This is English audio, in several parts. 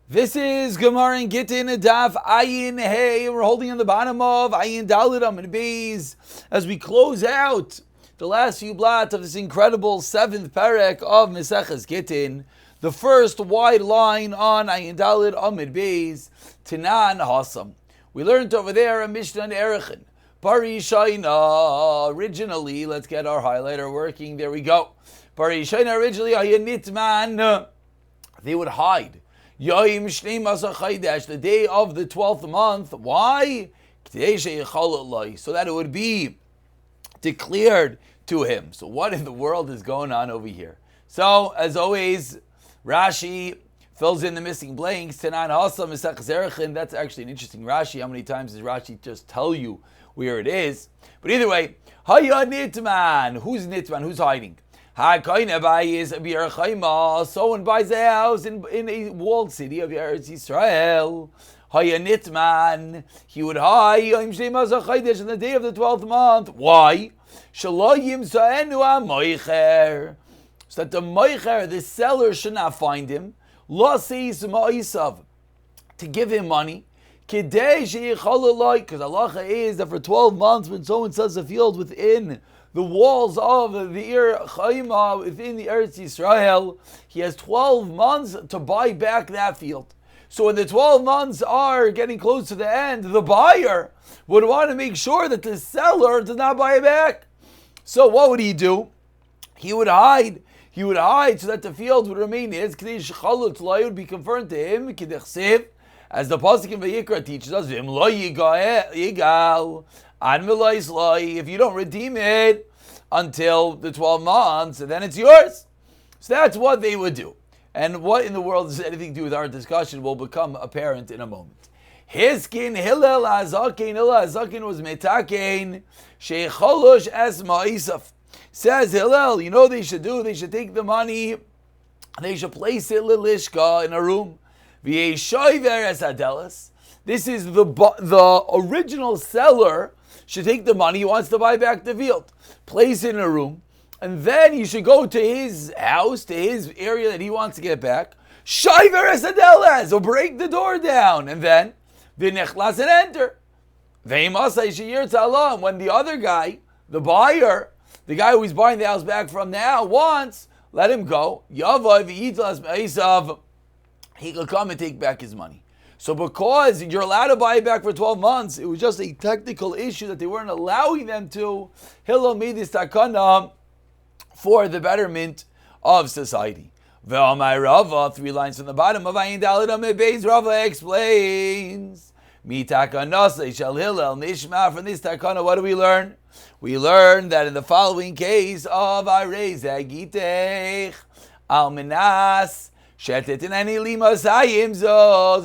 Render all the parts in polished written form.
This is Gemara in Gittin, Daf Ayin Hey. We're holding on the bottom of Ayin Dalit Amud Beis as we close out the last few blot of this incredible seventh perek of Meseches Gittin. The first wide line on Ayin Dalit Amud Beis, Tanan Hasam. We learned over there a Mishnah and Erechin. Parishaina. Originally, let's get our highlighter working. There we go. Parishaina originally Ayin Nitman. They would hide. Yoim Shnei Masach Chaydesh, the day of the 12th month. Why? So that it would be declared to him. So what in the world is going on over here? So, as always, Rashi fills in the missing blanks. Tanan Hasam Meseches Erechin. That's actually an interesting Rashi. How many times does Rashi just tell you where it is? But either way, Haya Nitman. Who's Nitman? Who's hiding? Someone buys a house in a walled city of Eretz Yisrael. Nitman, he would hide on the day of the 12th month. Why? So that the moicher, the seller, should not find him. To give him money. Because Allah is that for 12 months, when someone sells a field within the walls of the Ir Chaima, within the Eretz Yisrael, he has 12 months to buy back that field. So when the 12 months are getting close to the end, the buyer would want to make sure that the seller does not buy it back. So what would he do? He would hide. He would hide so that the field would remain his. It would be confirmed to him, as the pasuk in Vayikra teaches us, if you don't redeem it until the 12 months, then it's yours. So that's what they would do. And what in the world does anything to do with our discussion will become apparent in a moment. Hiskin Hillel Azakin was metakein sheicholosh es ma'isaf. Says Hillel, you know what they should do? They should take the money, they should place it lilishka in a room. This is the original seller should take the money. He wants to buy back the field, place it in a room, and then he should go to his house, to his area that he wants to get back. Or break the door down, and then v'nechlas and enter. When the other guy, the buyer, the guy who he's buying the house back from now wants, let him go. He could come and take back his money. So because you're allowed to buy it back for 12 months, it was just a technical issue that they weren't allowing them to. Hillel made this takana for the betterment of society. Ve'amai Rava, 3 lines from the bottom of Ayin Dalit Amud Beis, Rava explains, Mi takanasei shel Hillel nishma. From this takana, what do we learn? We learn that in the following case of Arei Zagitech, Almenas, if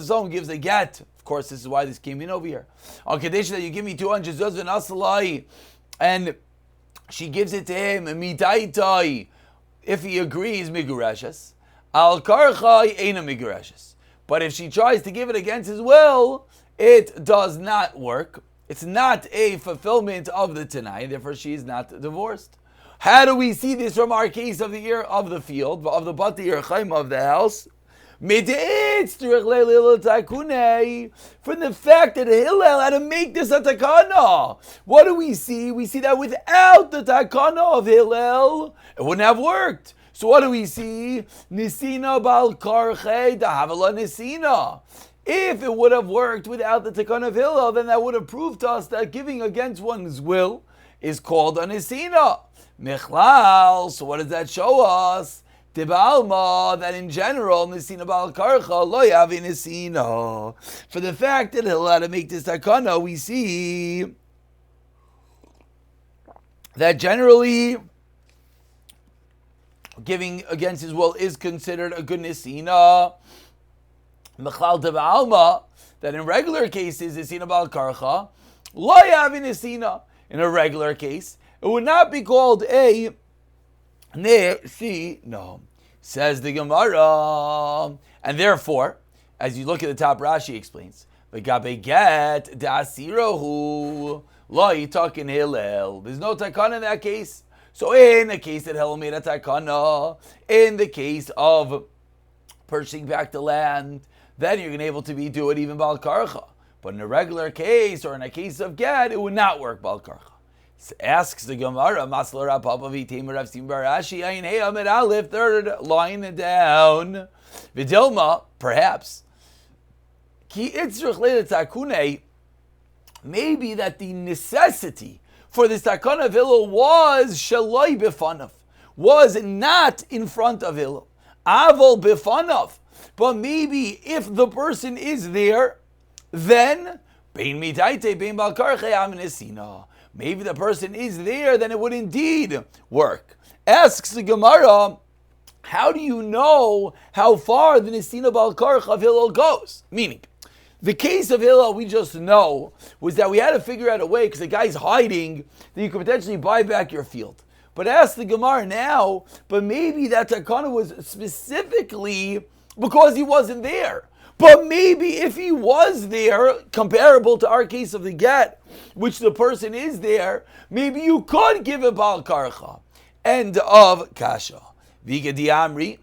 someone gives a get, of course this is why this came in over here, on condition that you give me 200 zuz v'nasalai, and she gives it to him, if he agrees, migurashes, al karchai eina migurashes. But if she tries to give it against his will, it does not work. It's not a fulfillment of the Tanai, therefore she is not divorced. How do we see this from our case of the year of the field, of the Bati Yerchaim of the house? From the fact that Hillel had to make this a takana. What do we see? We see that without the takana of Hillel, it wouldn't have worked. So what do we see? Nisina bal karche dahavala nisina. If it would have worked without the takana of Hillel, then that would have proved to us that giving against one's will is called a nisina. Mechlal, so what does that show us? Tib'alma, that in general, Nisina Bal Karcha, lo yavi Nisina. For the fact that he'll have to make this takana, we see that generally giving against his will is considered a good Nisina. Mechlal Tib'alma, that in regular cases, Nisina Bal Karcha, lo yavi Nisina. In a regular case, it would not be called a nesina, says the Gemara. And therefore, as you look at the top, Rashi explains, V'gabe get da'asirohu lo yitakin Hillel. There's no takana in that case. So in the case that Hillel made a takana, in the case of purchasing back the land, then you're going to be able to do it even Bal Karcha. But in a regular case, or in a case of get, it would not work Bal Karcha. Asks the Gemara, Maslar Rav Papa V'Tamer Rav Sim Bar Ashi Ayin Hey Amid Aleph, third line down. V'Dilma, perhaps. Ki Itzrich Leila Takune, maybe that the necessity for this Takana of Hillel was Shaloi B'Fanav, was not in front of Hillel. Avol B'Fanav. But maybe if the person is there, then Bein Midaite Bein Bal Karcha Aminesina. Maybe the person is there, then it would indeed work. Asks the Gemara, how do you know how far the Nesina Bal Karcha of Hillel goes? Meaning, the case of Hillel we just know was that we had to figure out a way, because the guy's hiding, that you could potentially buy back your field. But ask the Gemara now, but maybe that takana was specifically because he wasn't there. But maybe if he was there, comparable to our case of the get, which the person is there, maybe you could give a Bal Karcha. End of Kasha. Viga Diamri.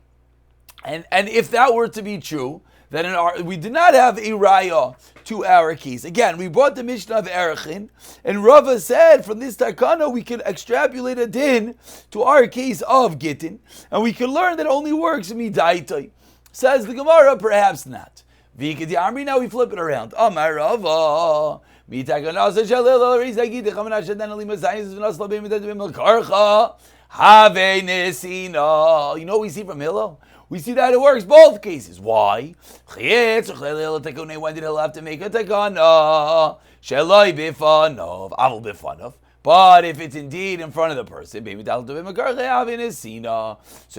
And if that were to be true, then we did not have a raya to our case. Again, we brought the Mishnah of Erechin, and Rava said from this takana we can extrapolate a din to our case of Gittin, and we can learn that it only works midaitai. Says the Gemara, perhaps not. V'ikadi Amri, now we flip it around. Amar Rava, mitakanasa shalil rizagid chamanah shedan ali mazayis v'nas labim midadbim karcha have nesina. You know what we see from Hillel? We see that it works both cases. Why? When did Hillel have to make a takana? Shaloi b'fanav, avol b'fanav. But if it's indeed in front of the person, so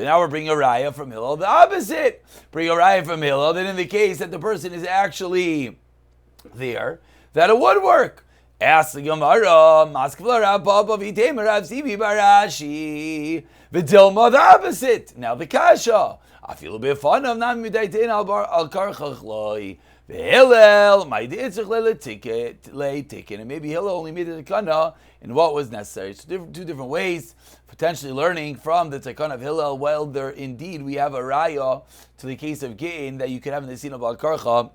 now we're bringing a raya from Hillel, the opposite. Bring a raya from Hillel, that in the case that the person is actually there, that it would work. Ask the Gemara, the opposite. Now the kasha. I feel a bit fun of not midaitin al karchachloi. The Hillel, my ticket, and maybe Hillel only made the takana in what was necessary. So two different ways, potentially learning from the takana of Hillel. Well, there indeed we have a raya to the case of Gittin that you can have in the scene of Al Karcha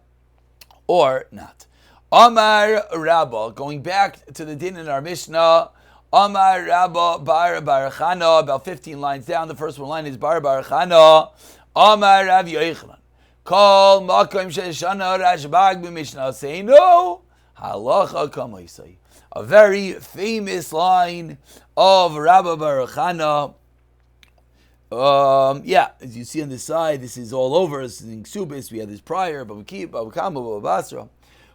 or not. Amar Rabba, going back to the din in our Mishnah. Amar Rabba Bar Chana, about 15 lines down. The first one line is Bar Chana. Amar Rav Yochanan. Call Makom Sheshana Rashbag b'Mishnah. Say no. Halacha Kamaisai. A very famous line of Rabba Bar Chana. As you see on the side, this is all over. This is in Ksubis. We had this prior, but we keep Babakama, Babasra.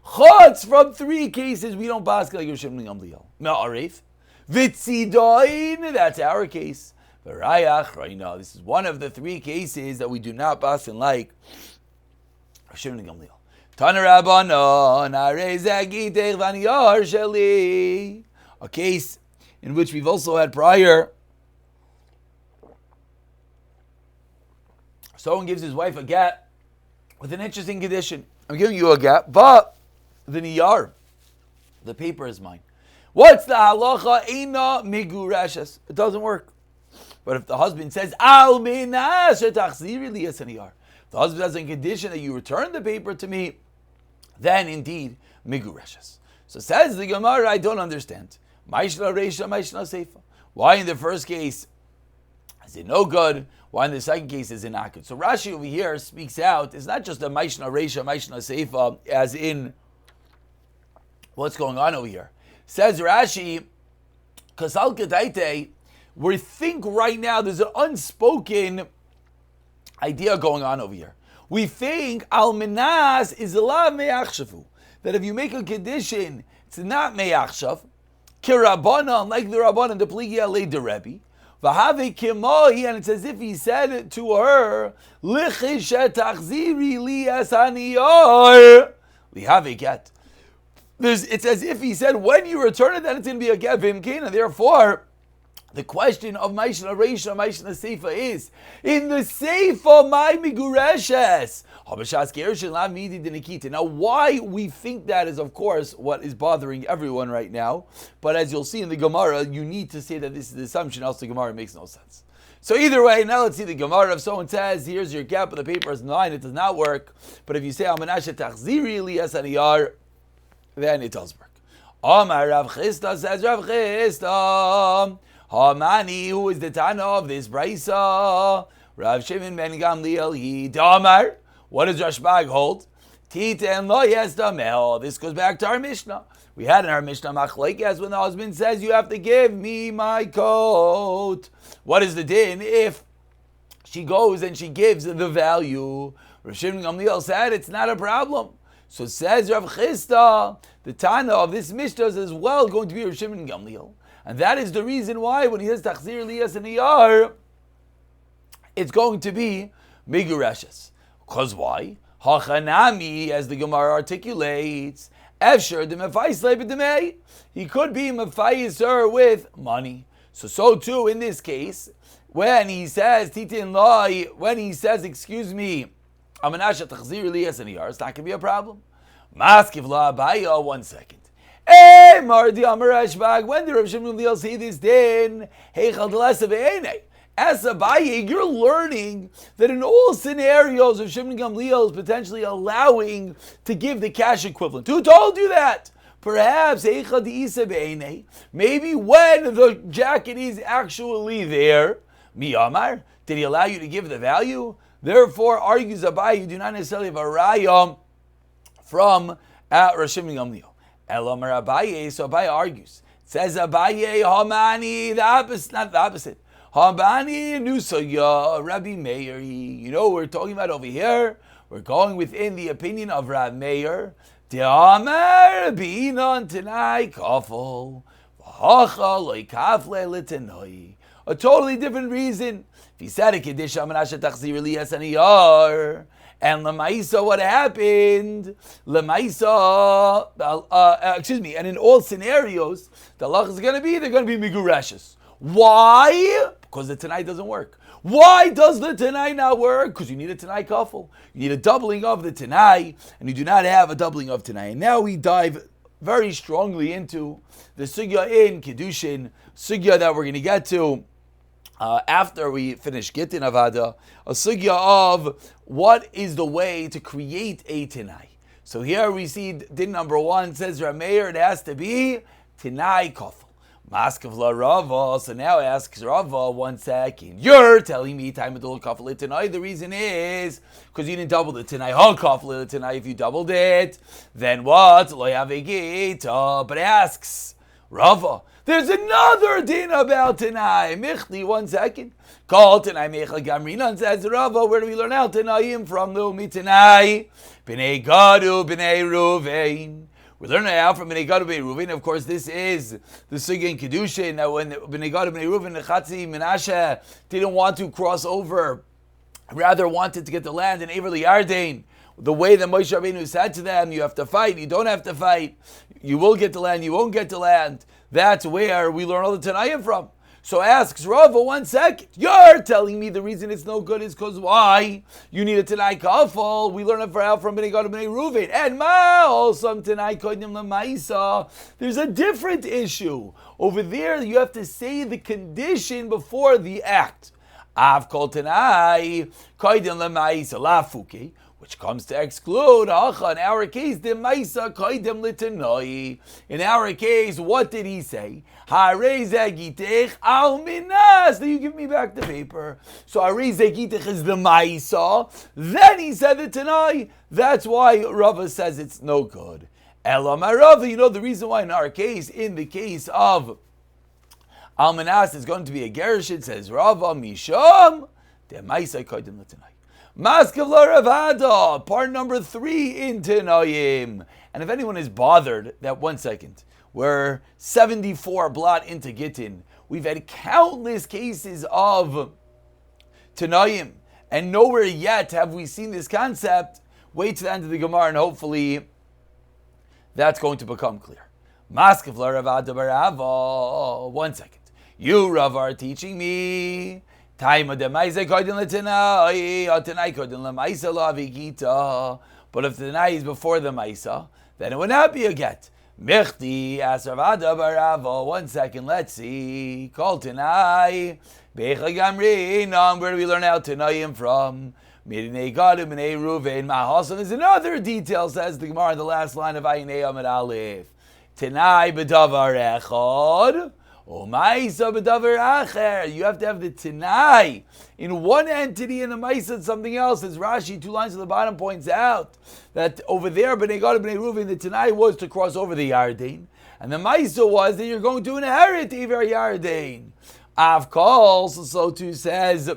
Chutz from three cases we don't pass like Yoshem Gamliel. Ma'arif. Vitzidoin, that's our case. V'rayach, right now, this is one of the three cases that we do not pass in like Yoshem Gamliel. Tana Rabbanon, Arezagitech V'Aniyar Sheli. A case in which we've also had prior. Someone gives his wife a get with an interesting condition. I'm giving you a get, but the niyar, the paper is mine. What's the halacha? Eina migureshes. It doesn't work. But if the husband says, Al minas etachziri li niyar, if the husband has a condition that you return the paper to me, then indeed migureshes. So says the Gemara, I don't understand. Maishna reisha, maishna seifa. Why in the first case is it no good? Why in the second case is it not good? So Rashi over here speaks out. It's not just a maishna reisha, maishna seifa, as in what's going on over here. Says Rashi, Kasal Kedaite, we think right now there's an unspoken idea going on over here. We think Al Minas is la me'achshavu, that if you make a condition, it's not me'achshav, Kirabana, like the Rabbanan, the Pligi Ale de Rebbe, V'have Kimahi, and it's as if he said to her, Lichish etachziri li es haniyar, V'have get. It's as if he said, when you return it, then it's going to be a get v'imkin, and therefore, the question of Maishna Reisha, Maishna Seifa is, in the Seifa, my migureshes. Now, why we think that is, of course, what is bothering everyone right now. But as you'll see in the Gemara, you need to say that this is the assumption, else the Gemara makes no sense. So either way, now let's see the Gemara. If someone says, here's your gap, but the paper is 9, it does not work. But if you say, Amanashe Tachziri Liyas Aniyar, then it does work. Amar Rav Chisda, says Rav Chisda, Hamani, who is the Tana of this Braisa? Rav Shimon ben Gamliel, he Damar. What does Rashbag hold? Titen lo yesdamel. This goes back to our Mishnah. We had in our Mishnah Machlekes when the husband says, you have to give me my coat. What is the din if she goes and she gives the value? Rav Shimon ben Gamliel said it's not a problem. So says Rav Chisda, the Tana of this Mishnah is as well going to be Rav Shimon ben Gamliel. And that is the reason why when he says Tachzir Liyas and Iyar, it's going to be Migureshes. Because why? Hachanami, as the Gemara articulates, Efsher de Mefais Lebedemei. He could be Mefais her with money. So too in this case, when he says Titin Loi, when he says, excuse me, Amanasha Tachzir Liyas and Iyar, it's not going to be a problem. Maskiv La Abaya, 1 second. Hey, Mardi Amar Rashbag, when did Rav Shimon ben Gamliel see this din? Heichal D'Lesa Ve'enei. As Abaye, you're learning that in all scenarios of Shimon ben Gamliel is potentially allowing to give the cash equivalent. Who told you that? Perhaps maybe when the jacket is actually there, Miyamar, did he allow you to give the value? Therefore, argues Abaye, you do not necessarily have a raya from Rav Shimon ben Gamliel. Elamar Abaye, so Abaye argues. It says Abaye, Hamani, the opposite, not the opposite. Habani Nusaya, Rabbi Meir. You know what we're talking about over here? We're going within the opinion of Rabbi Meir. De'amar bi'inon tenai kafel, v'hacha loy kafle l'tenoi. A totally different reason. If he said a Kiddush Amanasha Tachzir Liyas Aniyar, and Lemaisa, what happened? Lemaisa, and in all scenarios, the halach is going to be, they're going to be Migureshes. Why? Because the Tanai doesn't work. Why does the Tanai not work? Because you need a Tanai kafel. You need a doubling of the Tanai, and you do not have a doubling of Tanai. And now we dive very strongly into the sugya in Kiddushin, sugya that we're going to get to after we finish Gittin Avada, a sugya of what is the way to create a Tanai. So here we see din number 1 says Rameir, it has to be Tanai kafel. Maskav la Rava, so now asks Rava, 1 second. You're telling me time of the kafel Tanai. The reason is because you didn't double the Tanai. Ha kafel Tanai. If you doubled it, then what? Lo have a gita. But asks Rava, there's another din about Tanai. Michli, 1 second. Call Tanai Mechal Gamrinan, says Rava. Where do we learn out Tanaim from? The Umi Tanai. B'nei Gadu, B'nei Ruvain. We learn it out from Bnei Gad Bnei Reuven. Of course, this is the sugya in Kiddushin. That when Bnei Gad Bnei Reuven, the Chatzi Menashe didn't want to cross over, rather wanted to get the land in Ever Yarden. The way that Moshe Rabbeinu said to them, you have to fight, you don't have to fight. You will get the land, you won't get the land. That's where we learn all the Tanayim from. So asks Rava, 1 second. You're telling me the reason it's no good is because why? You need a Tanai kafel. We learn it from Bnei Gad Bnei Reuven. And ma also Tanai kodim lemaisa. There's a different issue. Over there, you have to say the condition before the act. Av kol Tanai kodim lemaisa lafuke, which comes to exclude, in our case, the Maisa Kaidem Litanoi. In our case, what did he say? Hare Zegitech Al Minas. Then you give me back the paper. So Hare Zegitech is the Maisa. Then he said the Tanoi. That's why Rava says it's no good. Elam Rava, you know the reason why in our case, in the case of Al Minas, is going to be a Gerish, it says Rava Misham, the Maisa Kaidem Litanoi. Maskav la Ravada, part number 3 in Tanoim. And if anyone is bothered, that 1 second, we're 74 blot into Gittin. We've had countless cases of Tanoim, and nowhere yet have we seen this concept. Wait to the end of the Gemara, and hopefully that's going to become clear. Maskav la Ravada barava. 1 second. You, Rav, are teaching me. Time of the Maisa Kodim L'Tanai, Tanai Kodim L'Maisa L'Avigita. But if the Tanai is before the Maisa, then it would not be a get. Michti asavada baravo. 1 second, let's see. Kol Tanai. Becha Gamri. Where do we learn out Tanayim from? Midnei Gadim Midnei Ruvain Mahasan. There's another detail, says the Gemara in the last line of Ayinei Amid Aleph. Tanai b'davar echad. U'maisa b'davar acher. You have to have the Tanai in one entity and the Maisa in something else. As Rashi, 2 lines at the bottom, points out that over there, B'nei Gad, B'nei Reuven, the Tanai was to cross over the Yarden, and the Maisa was that you're going to inherit Iver Yarden. Av calls, so too says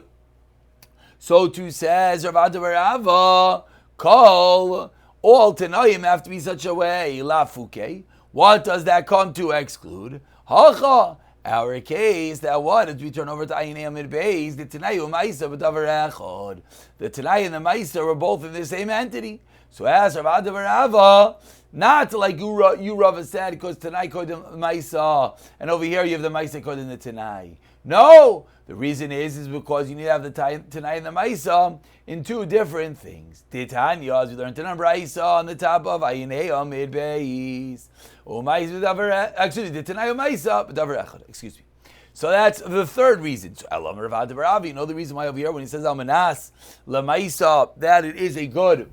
Rav Ada bar Rava, call all Tanaim have to be such a way. Lafuke. What does that come to exclude? Hacha. Our case, that what? As we turn over to Ayin Amid Beis, the Tanai Umaisa b'davar echad. The Tanai and the Maisa were both in the same entity. So as Rav Ada bar Rava, not like you Rava said, because Tanai kodim Maisa, and over here you have the Maisa kodim the Tanai. No, the reason is because you need to have the Tanai and the Maisa in 2 different things. Titanya, as we learned in Braisa on the top of Ayinei Amid Beis. Actually, the Tanai Maisa b'davar echad. Excuse me. So that's the third reason. So Elam Rav Ada bar Rava, you know the reason why over here when he says Almanas LaMaisa, that it is a good.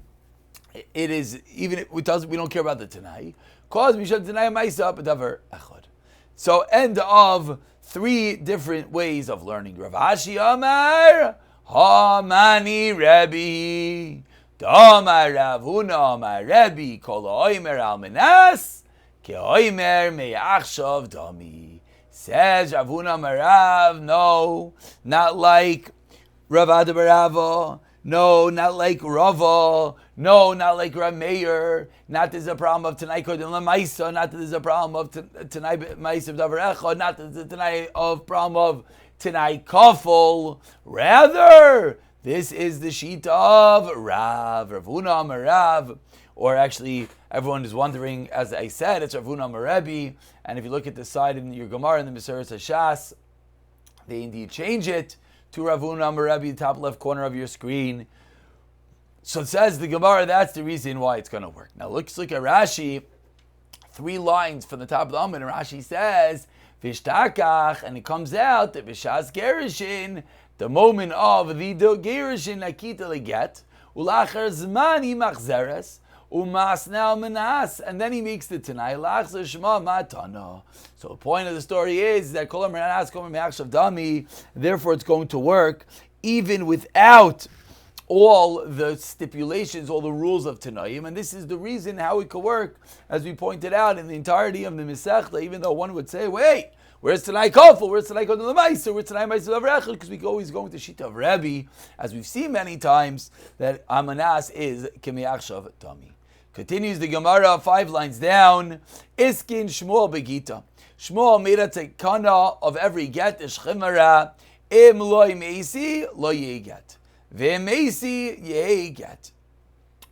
It is, even if we don't care about the Tanai, cause we should Tanai Maisa b'davar echad. So end of 3 different ways of learning. Rav Ashi Amar Hamani Rebbe Damar Rav Huna Amar Rebbe Kol Oimer Almanas Ke Oimer Me'achshav Dami. Says Rav Huna Amar Rav, no, not like Rav Ada bar Rava. No, not like Rava. No, not like Rav Meir. Not there's a problem of Tanai Kodim L'Maisa. Not that there's a problem of Tanai Maisa B'davar Echad. Not that there's a Tanai of problem of Tanai Kafel. Rather, this is the sheet of Rav Huna Amar Rav. Or actually, everyone is wondering, as I said, it's Rav Huna Amar Rebbe. And if you look at the side in your Gemara in the Meseres Hashas, they indeed change it to Rav Huna Amar Rebbe, top left corner of your screen. So it says the Gemara, that's the reason why it's going to work. Now let's look at Rashi, 3 lines from the top of the Amud, and Rashi says, Vishtakach, and it comes out that Vishas Gerishin, the moment of the Gerishin Nakita Leget, Ulachar Zmani Machzeres, Umasnal Manas, and then he makes the Tanai, Lachzer Shema Matana. So the point of the story is that Kol Manas Kol Me'achshav Dami, therefore it's going to work even without all the stipulations, all the rules of Tanaim, and this is the reason how it could work, as we pointed out in the entirety of the Masechta, even though one would say, wait, where's Tanai Kofel? Where's Tanai Kodem L'Maisa? Where's Tanai Maisa B'davar Echad? Because we always go into Shita of Rebbe, as we've seen many times, that Amanas is K'me'achshav Dami. Continues the Gemara 5 lines down, Iskin Shmuel Begita. Shmuel made a tekana of every get, Ishchimara, Im loy meisi, lo yeget. Ve'meisi yeget.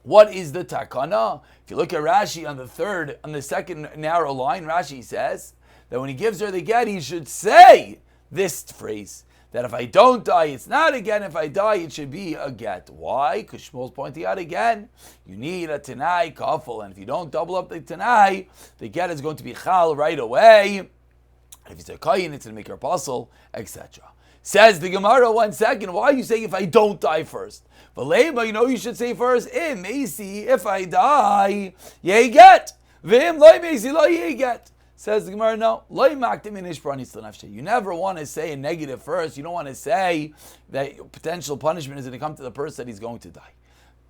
What is the takana? If you look at Rashi on the second narrow line, Rashi says that when he gives her the get, he should say this phrase, that if I don't die, it's not a get. If I die, it should be a get. Why? Because Shmuel's pointing out again, you need a Tanai kafel, and if you don't double up the Tanai, the get is going to be chal right away. And if it's a kayin, it's going to make your apostle, etc. Says the Gemara, 1 second, why are you saying if I don't die first? Valema, you should say first, Im meisi, if I die, ye get. Vim loy meisi, lo ye get. Says the Gemara, no. You never want to say a negative first. You don't want to say that potential punishment is going to come to the person that he's going to die.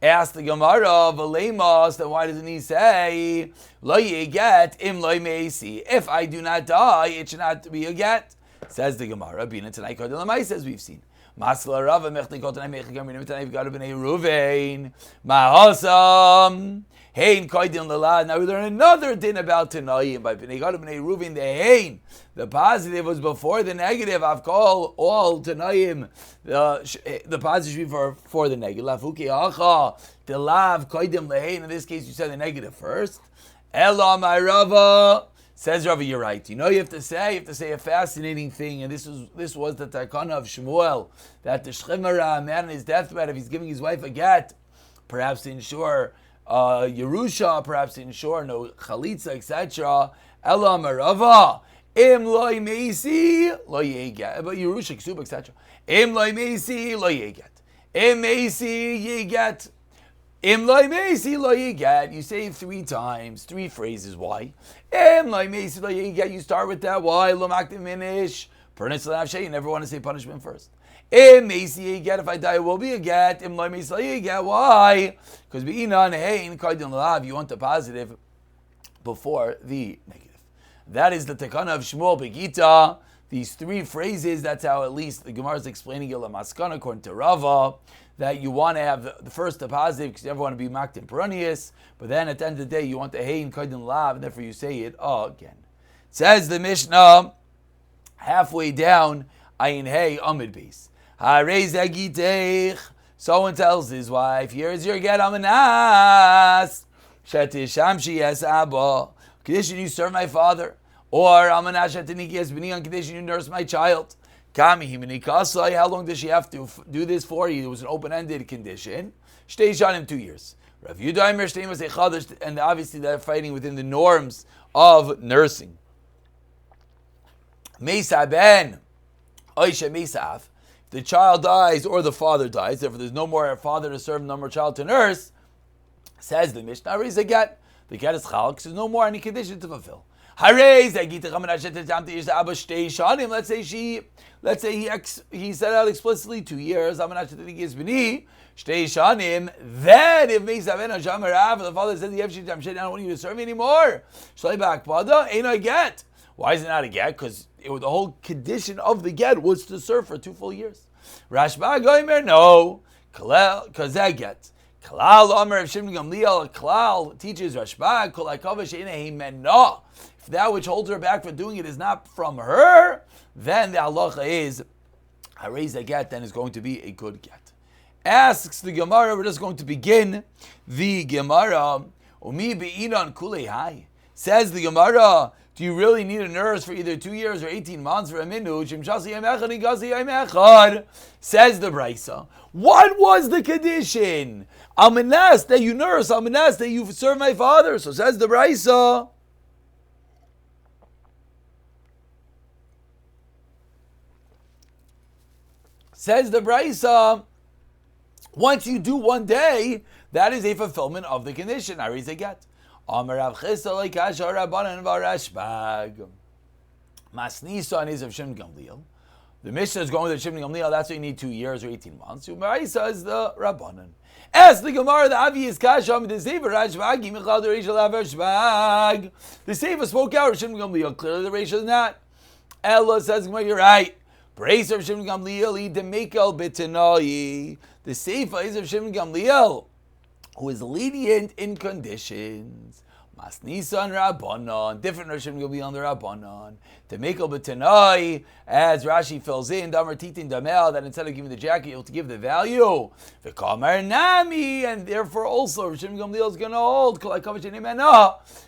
Ask the Gemara, Valemos, then why doesn't he say, Lo ye get, im loy meisi. If I do not die, it should not be a get. Says the Gemara, Bina Tanai Kodem L'Maisa, as we've seen. Masla Rava Mechni Kol Tanai Mechni Gamrin Tanai V'Gadu B'nei Ruvain Mahasam Hein Koydin L'Lad. Now we learn another din about Tanayim by B'nei Gadu B'nei Ruvain. The Hein, the positive was before the negative. I've called all Tanayim. The positive should be for the negative. Lafuki Acha the Lav Koydin L'Hein. In this case, you said the negative first. Ela my Rava. Says Rava, you're right. You have to say a fascinating thing, and this was the takana of Shmuel, that the Shchimara, a man on his deathbed, if he's giving his wife a get, perhaps to ensure Yerusha, perhaps in shore, no chalitza, etc. Ela merava. Im loy meisi lo yeget. But Yerusha, ksuba, etc. Im loy meisi lo yeget. Im meisi yeget. Im loy meisi lo yeget. You say it 3 times, 3 phrases. Why? Im loy meisi lo yeget. You start with that. Why? Lo maktim minish. Pernis l'avshay. You never want to say punishment first. Im meisi yeget. If I die, it will be a get. Im loy meisi lo yeget. Why? Because be'inan hein kaidin lav. You want the positive before the negative. That is the takana of Shmuel Begita. These 3 phrases, that's how at least the Gemara is explaining it Lamaskana, according to Rava, that you want to have the first the positive because you never want to be maktim peronius, but then at the end of the day you want the hein kaidin lav, and therefore you say it again. Says the Mishnah, halfway down, ayin hey amid beis. Harei zagiteich. Someone tells his wife, here's your get amanas. Shetisham she yes abba. Condition you serve my father. Or amanas shetiniki yes bini on condition you nurse my child. Kami himini kasai. How long does she have to do this for? It was an open-ended condition. Shtei shanim 2 years. Rav Yudaimer shtei masei chadash, and obviously they're fighting within the norms of nursing. Meisa ben oisha meisaf. If the child dies or the father dies, therefore there's no more father to serve, no more child to nurse. Says the Mishnah, raise a get. The get is chal because there's no more any condition to fulfill. Let's say he said out explicitly 2 years. Then if the father says I don't want you to serve me anymore, ain't a get. Why is it not a get? Because the whole condition of the get was to serve for 2 full years. Rashba Goimer, no, because that get. Klal Omer of Shimon Gamliel, Klal teaches Rashba, if that which holds her back from doing it is not from her, then the halacha is Harei a get, then is going to be a good get. Asks the Gemara, we're just going to begin the Gemara. Umi be'inan kulei hai. Says the Gemara, do you really need a nurse for either 2 years or 18 months for a minute? Says the Brisa. What was the condition? Amanas that you nurse, amanas that you serve my father. So says the Brisa. Says the Brisa, once you do 1 day, that is a fulfillment of the condition. Harei a get. Masnisan is of Shimon Gamliel. The Mishnah is going with Shimon Gamliel. That's why you need 2 years or 18 months. Umarisa is the Rabbanan. As the Gemara, the obvious kasha, the Sefer Rashbag, Michal the Reishal Rashbag. The Sefer spoke out of Shimon Gamliel. Clearly, the Reishal is not. Ella says, you're right. Brace of Shimon Gamliel, the Mekel B'Tanai. The Sefer is of Shimon Gamliel, who is lenient in conditions. Masnisan Rabbanon, different Rishim will be on the Rabbanon. To make up a Tanai, as Rashi fills in, Damar Titin Damel, that instead of giving the jacket, you'll have to give the value. V'kamar Nami, and therefore also Rishim Gamliel is going to hold.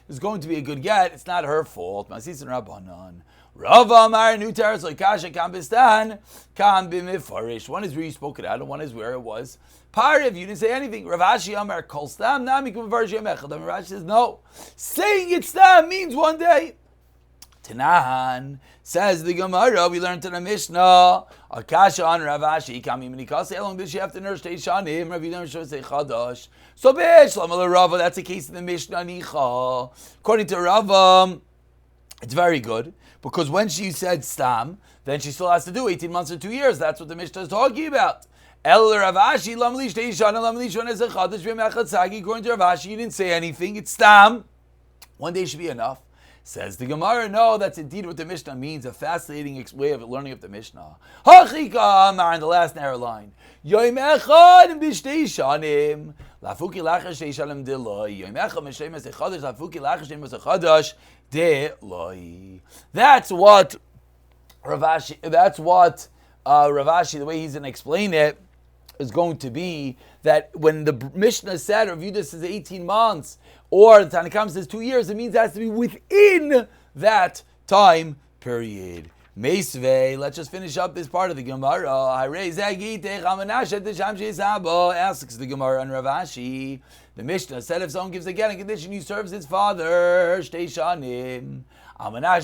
Is going to be a good get. It's not her fault. Masnisan Rabbanon. Rava Amar Nutar Kasha Kambistan Kam Bimifarish. One is where you spoke it out, and one is where it was. Pariv, you didn't say anything. Ravashi Amar Kol Stam Nami Kumavarish Yemechad. Ravashi says no. Saying it Stam means 1 day. Tanahan says the Gemara. We learned in the Mishnah. Akasha on Ravashi Kami Minikasi. How long does she have to nurse Teishanim? Rav Yidam should say Chadash. So Bish Lamal Rava. That's the case in the Mishnah Nicha. According to Rava, it's very good. Because when she said Stam, then she still has to do 18 months or 2 years. That's what the Mishnah is talking about. According to Ravashi, you didn't say anything. It's Stam. 1 day should be enough. Says the Gemara, no, that's indeed what the Mishnah means. A fascinating way of learning of the Mishnah. Hachika Amar in the last narrow line. Yoim echad b'shtei shanim. Lafuki lachash shtei shanim deloi. Yoim echad b'shtei masei chadash. Lafuki lachash shtei masei chadash deloi. That's what Ravashi, the way he's going to explain it, is going to be that when the Mishnah said, review this as 18 months, or the Tanakhama says 2 years, it means it has to be within that time period. Meisvei, let's just finish up this part of the Gemara. Asks the Gemara on Rav Ashi. The Mishnah said if someone gives a get on condition he serves his father, Shtei Shanim.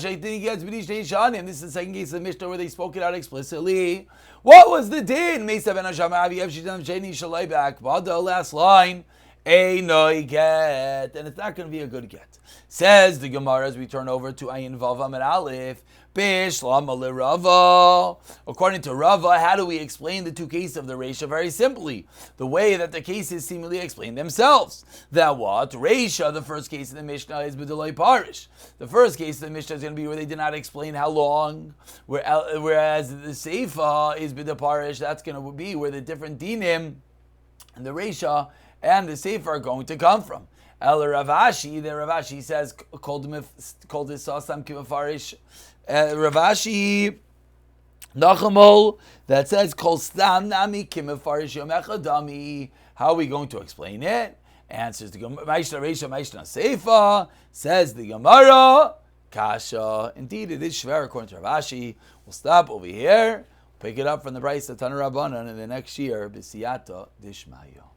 He gets This is the second case of the Mishnah where they spoke it out explicitly. What was the din? Last line. A no get, and it's not going to be a good get. Says the Gemara as we turn over to Ayin Vav Amud Aleph. Bishlama Rava. According to Rava, how do we explain the two cases of the Reisha? Very simply, the way that the cases seemingly explain themselves. That what? Reisha, the first case in the Mishnah, is B'delay Parish. The first case in the Mishnah is going to be where they did not explain how long, whereas the Seifa is B'delay Parish. That's going to be where the different dinim and the Reisha and the Sefer are going to come from. El Rav Ashi, the Rav Ashi says, called this Sasam Kimafarish. Rav Ashi Nachamol that says Kol Stam Nami Kimafarish Yom Echadami. How are we going to explain it? Answers the Gemara. Maishna Reisha Maishna Seifa. Says the Gemara. Kasha. Indeed, it is shver according to Rav Ashi. We'll stop over here. Pick it up from the price of Tana Rabbanan in the next year. B'siyata Dishmayo.